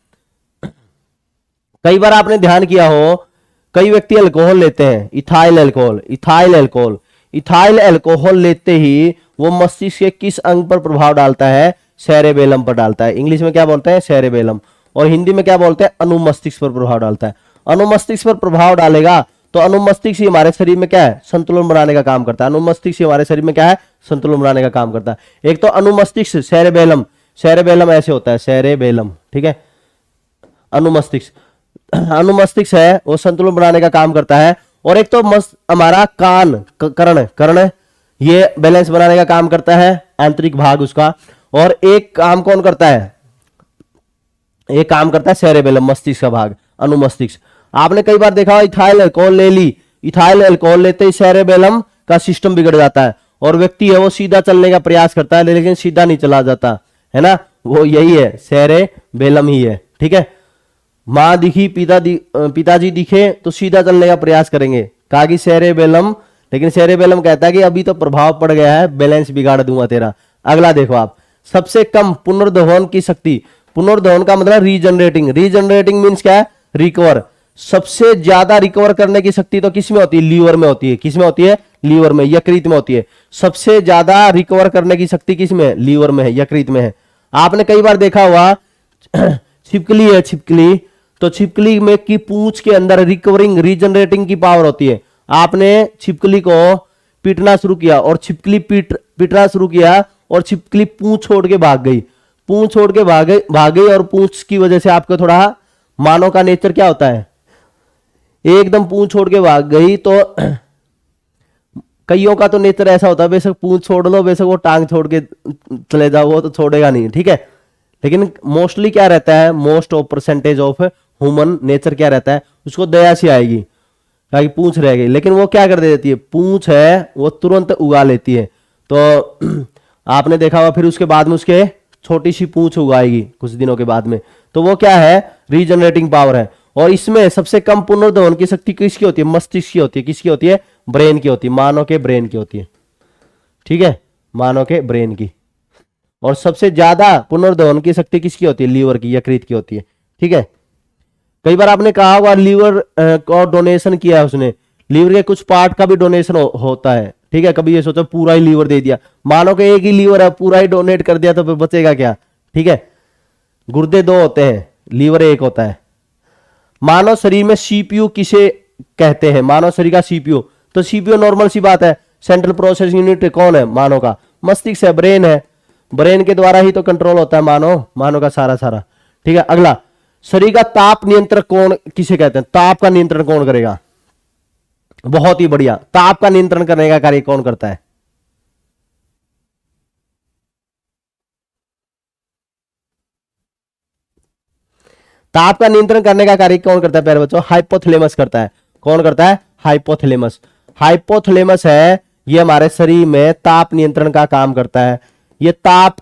कई बार आपने ध्यान किया हो, कई व्यक्ति अल्कोहल लेते हैं, ethyl alcohol, ethyl alcohol. Ethyl alcohol लेते ही वो मस्तिष्क के किस अंग पर प्रभाव डालता है? सेरेबेलम पर डालता है। इंग्लिश में क्या बोलते हैं? सेरेबेलम। और हिंदी में क्या बोलते हैं? अनुमस्तिष्क पर प्रभाव डालता है। अनुमस्तिष्क पर प्रभाव डालेगा तो अनुमस्तिष्क ही हमारे शरीर में क्या है? संतुलन बनाने का काम करता है। अनुमस्तिष्क ही हमारे शरीर में क्या है? संतुलन बनाने का काम करता है। एक तो अनुमस्तिष्क, सेरेबेलम, सेरेबेलम ऐसे होता है, सेरेबेलम, ठीक है। अनुमस्तिष्क, अनुमस्तिष्क है वो संतुलन बनाने का काम करता है। और एक तो हमारा कान, कर्ण, कर्ण ये बैलेंस बनाने का काम करता है, आंतरिक भाग उसका। और एक काम कौन करता है? एक काम करता है सेरेबेलम, मस्तिष्क का भाग, अनुमस्तिष्क। आपने कई बार देखा, इथाइल अल्कोहल ले ली, इथाइल अल्कोहल लेते ही सेरेबेलम का सिस्टम बिगड़ जाता है और व्यक्ति है वो सीधा चलने का प्रयास करता है लेकिन सीधा नहीं चला जाता है ना, वो यही है, सेरेबेलम ही है, ठीक है। माँ दिखी, पिताजी दिखे तो सीधा चलने का प्रयास करेंगे, कहा कि सेरेबेलम, लेकिन सेरेबेलम कहता है कि अभी तो प्रभाव पड़ गया है, बैलेंस बिगाड़ दूंगा तेरा। अगला देखो आप, सबसे कम पुनर्दहन की शक्ति, पुनर्दहन का मतलब रीजनरेटिंग, रीजनरेटिंग मीन्स क्या है? रिकवर। सबसे ज्यादा रिकवर करने की शक्ति तो किस में होती है? लीवर में होती है। किस में होती है? लीवर में, यकृत में होती है। सबसे ज्यादा रिकवर करने की शक्ति किस में है? लीवर में है, यकृत में है। आपने कई बार देखा हुआ छिपकली है, छिपकली, तो छिपकली में की पूंछ के अंदर रिकवरिंग, रीजनरेटिंग की पावर होती है। आपने छिपकली को पीटना शुरू किया और छिपकली पीटना शुरू किया और छिपकली पूंछ छोड़ के भाग गई, पूंछ छोड़ के भाग गई और पूंछ की वजह से आपको थोड़ा, मानव का नेचर क्या होता है? एकदम पूंछ छोड़ के भाग गई तो कईयों का तो नेचर ऐसा होता है, बेशक पूंछ छोड़ लो, बेशक वो टांग छोड़ के चले जाओ, वो तो छोड़ेगा नहीं, ठीक है। लेकिन मोस्टली क्या रहता है? Most of percentage of human nature क्या रहता है? उसको दया सी आएगी, कहा कि पूंछ रह गई, लेकिन वो क्या कर देती है? पूंछ है वो तुरंत उगा लेती है। तो आपने देखा हुआ, फिर उसके बाद में उसके छोटी सी पूंछ उगाएगी कुछ दिनों के बाद में, तो वो क्या है? रीजनरेटिंग पावर है। और इसमें सबसे कम पुनर्दहन की शक्ति किसकी होती है? मस्तिष्क की होती है। किसकी होती है? ब्रेन की होती है, मानव के ब्रेन की होती है, ठीक है, मानव के ब्रेन की। और सबसे ज्यादा पुनर्दहन की शक्ति किसकी होती है? लीवर की, यकृत की होती है, ठीक है। कई बार आपने कहा होगा लीवर को डोनेशन किया है उसने, लीवर के कुछ पार्ट का भी डोनेशन होता है, ठीक है। कभी ये सोचो पूरा ही लीवर दे दिया, मानो कि एक ही लीवर है, पूरा ही डोनेट कर दिया तो फिर बचेगा क्या, ठीक है। गुर्दे दो होते हैं, लीवर एक होता है। मानव शरीर में सीपीयू किसे कहते हैं? मानव शरीर का सीपीयू, तो सीपीयू नॉर्मल सी बात है, सेंट्रल प्रोसेस यूनिट कौन है? मानव का मस्तिष्क है, ब्रेन है। ब्रेन के द्वारा ही तो कंट्रोल होता है मानव का सारा, ठीक है। अगला, शरीर का ताप नियंत्रण कौन किसे कहते हैं? ताप का नियंत्रण कौन करेगा? बहुत ही बढ़िया, ताप का नियंत्रण करने का कार्य कौन करता है? ताप का नियंत्रण करने का कार्य कौन करता है प्यारे बच्चों? हाइपोथैलेमस करता है। कौन करता है? हाइपोथैलेमस। हाइपोथैलेमस है ये हमारे शरीर में ताप नियंत्रण का काम करता है। ये ताप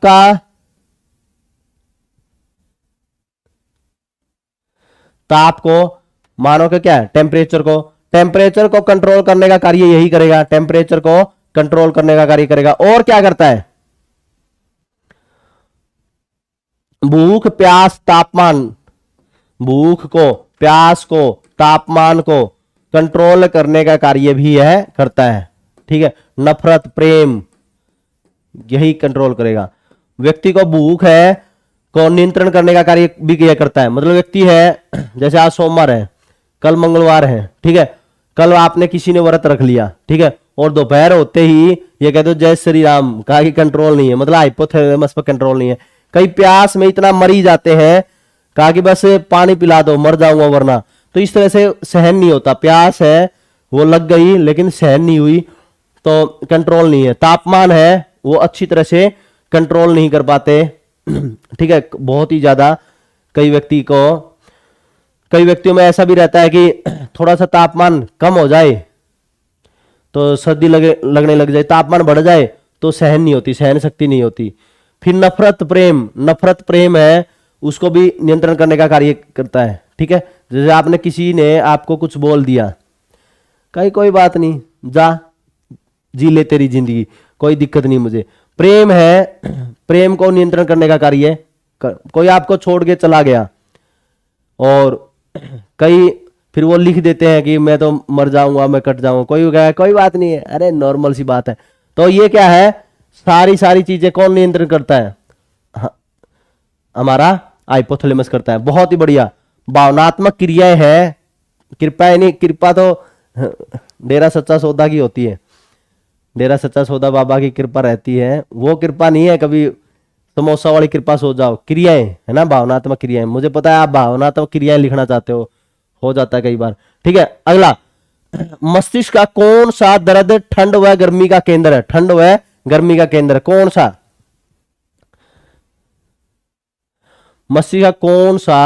को मानो कि क्या है? टेम्परेचर को कंट्रोल करने का कार्य यही करेगा, टेम्परेचर को कंट्रोल करने का कार्य करेगा। और क्या करता है? भूख, प्यास, तापमान, भूख को, प्यास को, तापमान को कंट्रोल करने का कार्य भी यह करता है, ठीक है। नफरत, प्रेम, यही कंट्रोल करेगा। व्यक्ति को भूख है को नियंत्रण करने का कार्य भी किया करता है। मतलब व्यक्ति है, जैसे आज सोमवार है, कल मंगलवार है, ठीक है, कल आपने किसी ने व्रत रख लिया, ठीक है, और दोपहर होते ही ये कहते हो जय श्री राम, कहा कि कंट्रोल नहीं है, मतलब हाइपोथैलेमस पर कंट्रोल नहीं है। कई प्यास में इतना मरी जाते हैं, कहा कि बस पानी पिला दो, मर जाऊंगा वरना। तो इस तरह से सहन नहीं होता, प्यास है वो लग गई लेकिन सहन नहीं हुई, तो कंट्रोल नहीं है। तापमान है वो अच्छी तरह से कंट्रोल नहीं कर पाते, ठीक है, बहुत ही ज्यादा। कई व्यक्तियों में ऐसा भी रहता है कि थोड़ा सा तापमान कम हो जाए तो सर्दी लगने लग जाए, तापमान बढ़ जाए तो सहन नहीं होती, सहन शक्ति नहीं होती। फिर नफरत प्रेम है, उसको भी नियंत्रण करने का कार्य करता है, ठीक है। जैसे आपने किसी ने आपको कुछ बोल दिया, कहीं कोई बात नहीं, जा जी ले तेरी जिंदगी, कोई दिक्कत नहीं मुझे। प्रेम है, प्रेम को नियंत्रण करने का कार्य कोई आपको छोड़ के चला गया और कई फिर वो लिख देते हैं कि मैं तो मर जाऊंगा, मैं कट जाऊंगा, कोई कहे कोई बात नहीं है, अरे नॉर्मल सी बात है। तो ये क्या है, सारी चीजें कौन नियंत्रण करता है, हमारा हाइपोथैलेमस करता है। बहुत ही बढ़िया। भावनात्मक क्रियाएं है, कृपा नहीं, कृपा तो डेरा सच्चा सौदा की होती है, डेरा सच्चा सौदा बाबा की कृपा रहती है, वो कृपा नहीं है कभी समोसा वाली कृपा सो जाओ। क्रियाएं है ना, भावनात्मक क्रियाएं। मुझे पता है आप भावनात्मक क्रियाएं लिखना चाहते हो जाता है कई बार, ठीक है। अगला, मस्तिष्क का कौन सा दर्द ठंड व गर्मी का केंद्र है, ठंड व गर्मी का केंद्र कौन सा, मस्तिष्क का कौन सा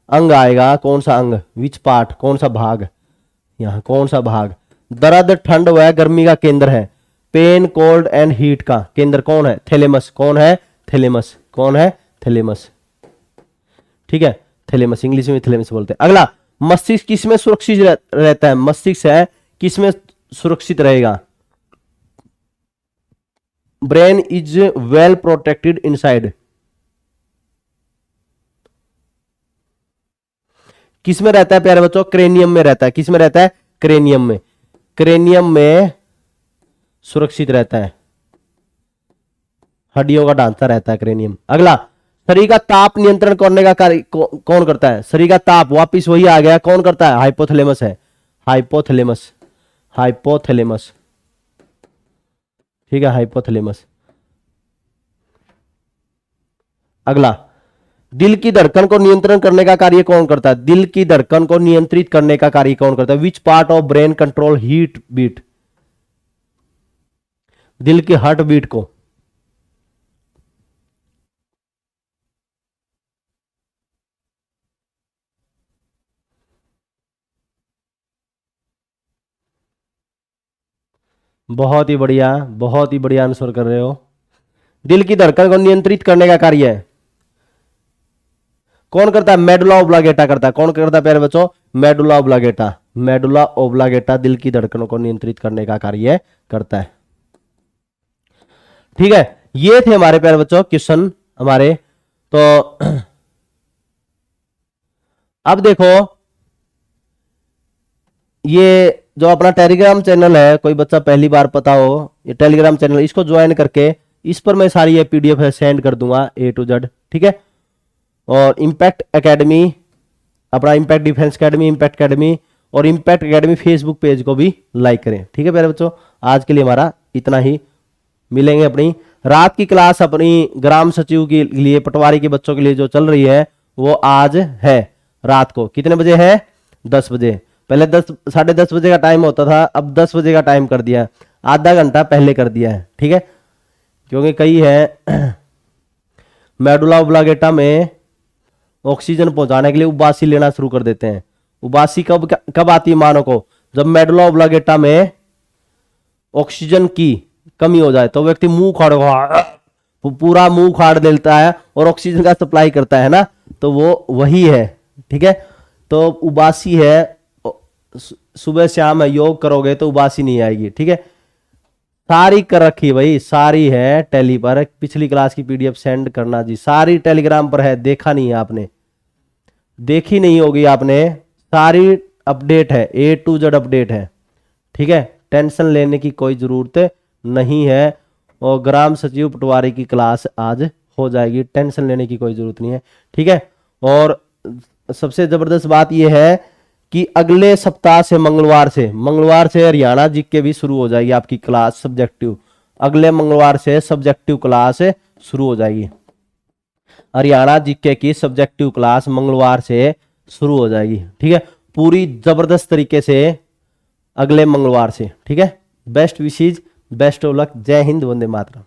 अंग आएगा, कौन सा अंग, विच पार्ट, कौन सा भाग, यहां कौन सा भाग दर्द ठंड व गर्मी का केंद्र है, पेन कोल्ड एंड हीट का केंद्र कौन है, थैलेमस, कौन है, थैलेमस, कौन है, थैलेमस, ठीक है, थैलेमस, इंग्लिश में थैलेमस बोलते हैं। अगला, मस्तिष्क किसमें सुरक्षित रहता है, मस्तिष्क है किसमें सुरक्षित रहेगा, brain is well protected inside, किसमें रहता है प्यारे बच्चों, क्रेनियम में रहता है, किसमें रहता है, क्रेनियम में, क्रेनियम में सुरक्षित रहता है, हड्डियों का ढांचा रहता है क्रेनियम। अगला, शरीर का ताप नियंत्रण करने का कार्य कौन करता है, शरीर का ताप, वापिस वही आ गया, कौन करता है, हाइपोथैलेमस है, हाइपोथैलेमस, हाइपोथैलेमस, ठीक है, हाइपोथैलेमस। अगला, दिल की धड़कन को नियंत्रण करने का कार्य कौन करता है, दिल की धड़कन को नियंत्रित करने का कार्य कौन करता है, which part of brain control heat beat, दिल की हार्ट बीट को, बहुत ही बढ़िया, बहुत ही बढ़िया आंसर कर रहे हो। दिल की धड़कन को नियंत्रित करने का कार्य है कौन करता है, मेडुला ओब्लांगेटा करता है, कौन करता है प्यारे बच्चों, मेडुला ओब्लांगेटा, मेडुला ओब्लांगेटा दिल की धड़कनों को नियंत्रित करने का कार्य करता है, ठीक है। ये थे हमारे प्यारे बच्चों क्वेश्चन हमारे। तो अब देखो, ये जो अपना टेलीग्राम चैनल है, कोई बच्चा पहली बार पता हो, ये टेलीग्राम चैनल, इसको ज्वाइन करके इस पर मैं सारी ये पीडीएफ सेंड कर दूंगा A to Z, ठीक है। और इम्पैक्ट एकेडमी, अपना impact defence academy, impact academy और इम्पैक्ट एकेडमी फेसबुक पेज को भी लाइक करें, ठीक है प्यारे बच्चों। आज के लिए हमारा इतना ही, मिलेंगे अपनी रात की क्लास, अपनी ग्राम सचिव के लिए, पटवारी के बच्चों के लिए जो चल रही है वो आज है रात को, कितने बजे है, 10 बजे। पहले 10 बजे का टाइम होता था, अब 10 बजे का टाइम कर दिया, आधा घंटा पहले कर दिया है, ठीक है। क्योंकि कई है मेडुला ओब्लांगेटा में ऑक्सीजन पहुंचाने के लिए उबासी लेना शुरू कर देते हैं। उबासी कब आती है मानव को, जब मेडुला ओब्लांगेटा में ऑक्सीजन की कमी हो जाए, तो व्यक्ति मुंह पूरा मुंह खाड़ देता है और ऑक्सीजन का सप्लाई करता है ना, तो वो वही है, ठीक है। तो उबासी है, सुबह शाम है, योग करोगे तो उबासी नहीं आएगी, ठीक है। सारी कर रखी भाई, सारी है टेली पर, पिछली क्लास की पीडीएफ सेंड करना जी, सारी टेलीग्राम पर है, देखा नहीं है आपने, देखी नहीं होगी आपने, सारी अपडेट है, A to Z अपडेट है, ठीक है। टेंशन लेने की कोई जरूरत नहीं है। और ग्राम सचिव पटवारी की क्लास आज हो जाएगी, टेंशन लेने की कोई जरूरत नहीं है, ठीक है। और सबसे जबरदस्त बात यह है कि अगले सप्ताह से मंगलवार से हरियाणा जीके भी शुरू हो जाएगी आपकी क्लास सब्जेक्टिव। अगले मंगलवार से सब्जेक्टिव क्लास शुरू हो जाएगी, हरियाणा जीके की सब्जेक्टिव क्लास मंगलवार से शुरू हो जाएगी, ठीक है, पूरी जबरदस्त तरीके से अगले मंगलवार से, ठीक है। Best wishes, best of luck, जय हिंद, वंदे मातरम।